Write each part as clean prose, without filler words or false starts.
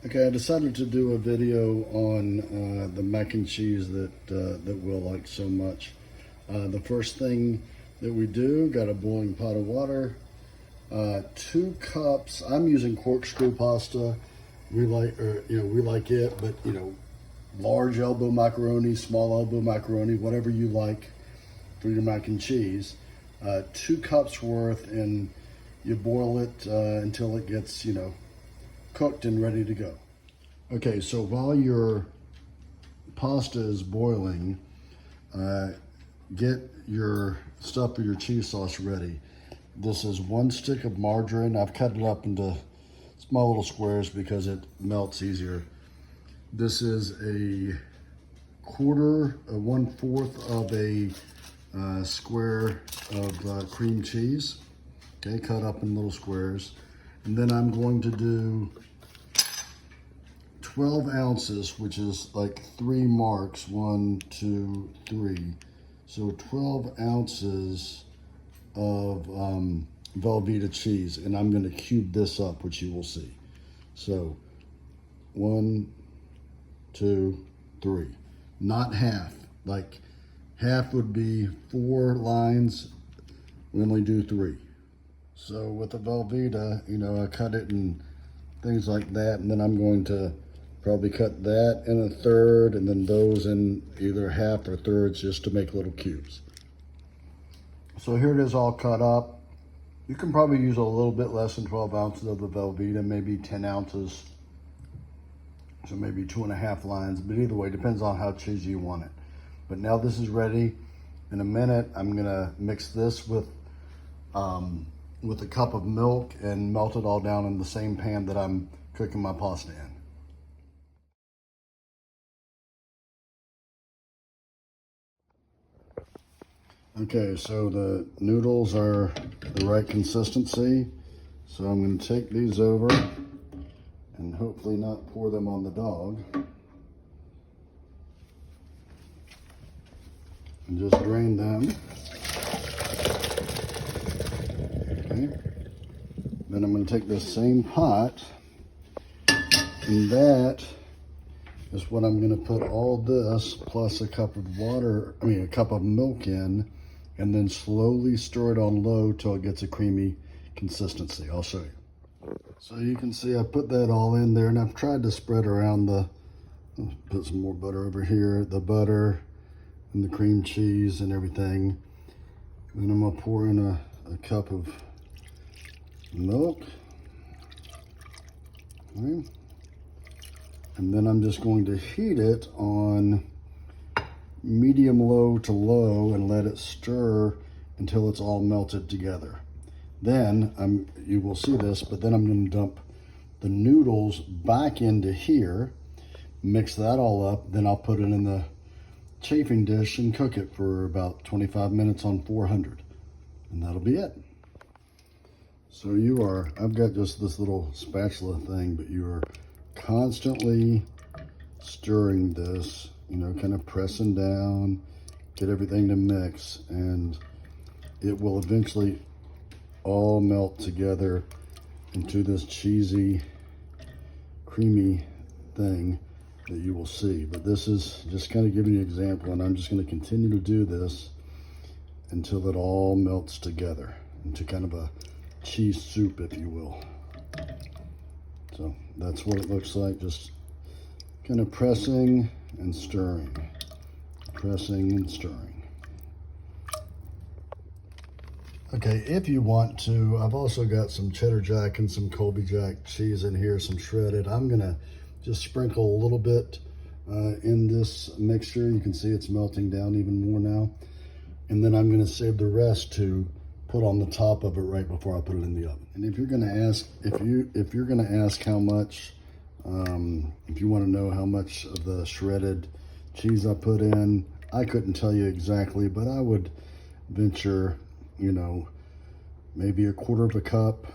Okay, I decided to do a video on the mac and cheese that Will likes so much. The first thing that we do, got a boiling pot of water, 2 cups. I'm using corkscrew pasta. We like, we like it, but large elbow macaroni, small elbow macaroni, whatever you like for your mac and cheese. 2 cups worth, and you boil it until it gets, cooked and ready to go. Okay, so while your pasta is boiling, get your stuff for your cheese sauce ready. This is 1 stick of margarine. I've cut it up into small little squares because it melts easier. This is a 1/4 of a square of cream cheese. Okay, cut up in little squares. And then I'm going to do 12 ounces, which is like 3 marks, 1, 2, 3. So 12 ounces of Velveeta cheese, and I'm going to cube this up, which you will see. So 1, 2, 3. Not half. Like half would be 4 lines. We only do 3. So with the Velveeta, I cut it in things like that, and then I'm going to probably cut that in a third, and then those in either half or thirds, just to make little cubes. So here it is all cut up. You can probably use a little bit less than 12 ounces of the Velveeta, maybe 10 ounces. So maybe 2.5 lines, but either way, depends on how cheesy you want it. But now this is ready. In a minute, I'm gonna mix this with a cup of milk and melt it all down in the same pan that I'm cooking my pasta in. Okay, so the noodles are the right consistency. So I'm going to take these over and hopefully not pour them on the dog. And just drain them. Okay. Then I'm going to take this same pot, and that is what I'm going to put all this plus a cup of a cup of milk in, and then slowly stir it on low till it gets a creamy consistency. I'll show you. So you can see I put that all in there, and I've tried to spread around put some more butter over here, the butter and the cream cheese and everything. Then I'm gonna pour in a cup of milk. Okay. And then I'm just going to heat it on medium low to low and let it stir until it's all melted together. Then you will see this, but then I'm going to dump the noodles back into here, mix that all up, then I'll put it in the chafing dish and cook it for about 25 minutes on 400, and that'll be it. So I've got just this little spatula thing, but you are constantly stirring this, kind of pressing down, get everything to mix, and it will eventually all melt together into this cheesy, creamy thing that you will see. But this is just kind of giving you an example, and I'm just going to continue to do this until it all melts together into kind of a cheese soup, if you will. So that's what it looks like, just kind of pressing and stirring, pressing and stirring. Okay, if you want to, I've also got some cheddar jack and some Colby Jack cheese in here, some shredded. I'm gonna just sprinkle a little bit in this mixture. You can see it's melting down even more now. And then I'm gonna save the rest to put on the top of it right before I put it in the oven. And if you're gonna ask, if you're gonna ask how much, if you want to know how much of the shredded cheese I put in, I couldn't tell you exactly, but I would venture, maybe 1/4 cup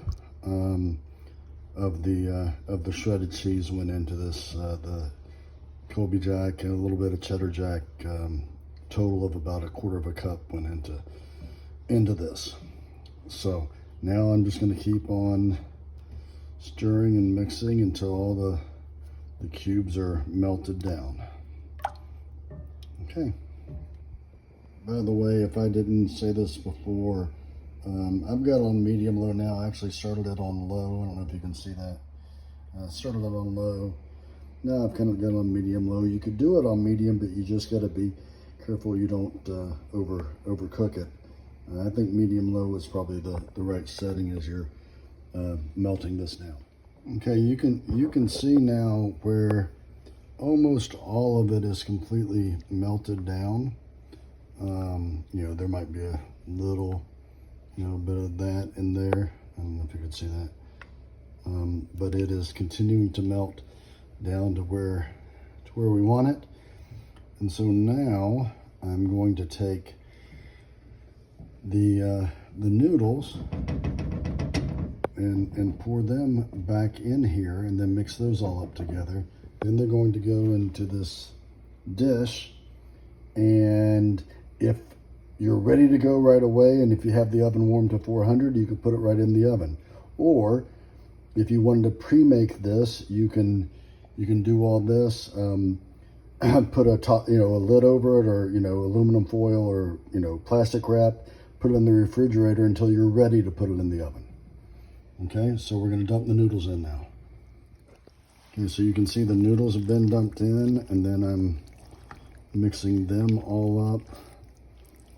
of the shredded cheese went into this, the Colby Jack and a little bit of cheddar jack. Total of about 1/4 cup went into this. So now I'm just going to keep on stirring and mixing until all the the cubes are melted down. Okay. By the way, if I didn't say this before, I've got it on medium low now. I actually started it on low. I don't know if you can see that. Started it on low. Now I've kind of got it on medium low. You could do it on medium, but you just got to be careful you don't overcook it. I think medium low is probably the right setting as you're melting this now. Okay, you can see now where almost all of it is completely melted down. You know, there might be a little, bit of that in there. I don't know if you could see that. But it is continuing to melt down to where we want it. And so now I'm going to take the noodles and pour them back in here and then mix those all up together. Then they're going to go into this dish, and if you're ready to go right away, and if you have the oven warm to 400, you can put it right in the oven. Or if you wanted to pre-make this, you can do all this, put a top, a lid over it, or aluminum foil, or plastic wrap, put it in the refrigerator until you're ready to put it in the oven. Okay, so we're going to dump the noodles in now. Okay, so you can see the noodles have been dumped in, and then I'm mixing them all up,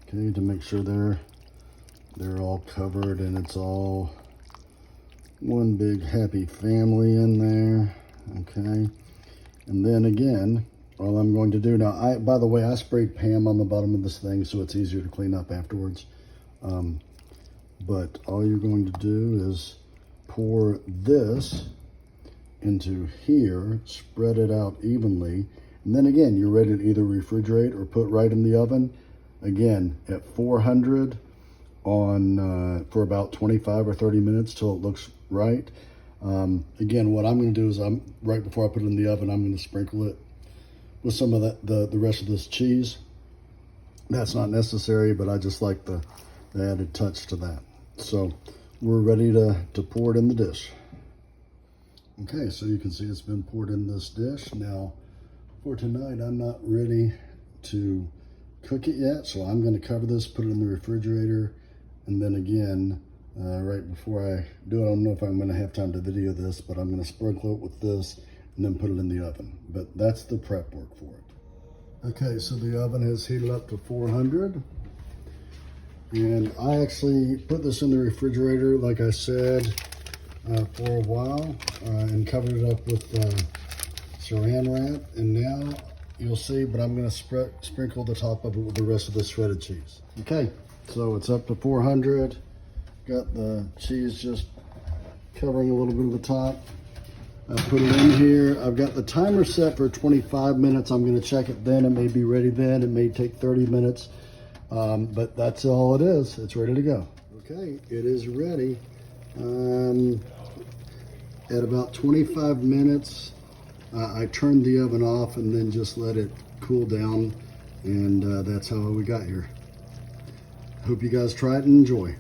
okay, to make sure they're all covered and it's all one big happy family in there. Okay, and then again, all I'm going to do now, by the way, I sprayed Pam on the bottom of this thing so it's easier to clean up afterwards. But all you're going to do is pour this into here, spread it out evenly, and then again, you're ready to either refrigerate or put right in the oven. Again, at 400 on for about 25 or 30 minutes till it looks right. Again, what I'm going to do is right before I put it in the oven, I'm going to sprinkle it with some of the rest of this cheese. That's not necessary, but I just like the added touch to that. So we're ready to pour it in the dish. Okay, so you can see it's been poured in this dish. Now, for tonight, I'm not ready to cook it yet, so I'm going to cover this, put it in the refrigerator, and then again, right before I do it, I don't know if I'm going to have time to video this, but I'm going to sprinkle it with this and then put it in the oven. But that's the prep work for it. Okay, so the oven has heated up to 400. And I actually put this in the refrigerator, like I said, for a while, and covered it up with saran wrap. And now you'll see, but I'm going to sprinkle the top of it with the rest of the shredded cheese. Okay, so it's up to 400. Got the cheese just covering a little bit of the top. I put it in here. I've got the timer set for 25 minutes. I'm going to check it then. It may be ready then. It may take 30 minutes. But that's all it is. It's ready to go. Okay, it is ready. At about 25 minutes, I turned the oven off and then just let it cool down. And that's how we got here. Hope you guys try it and enjoy.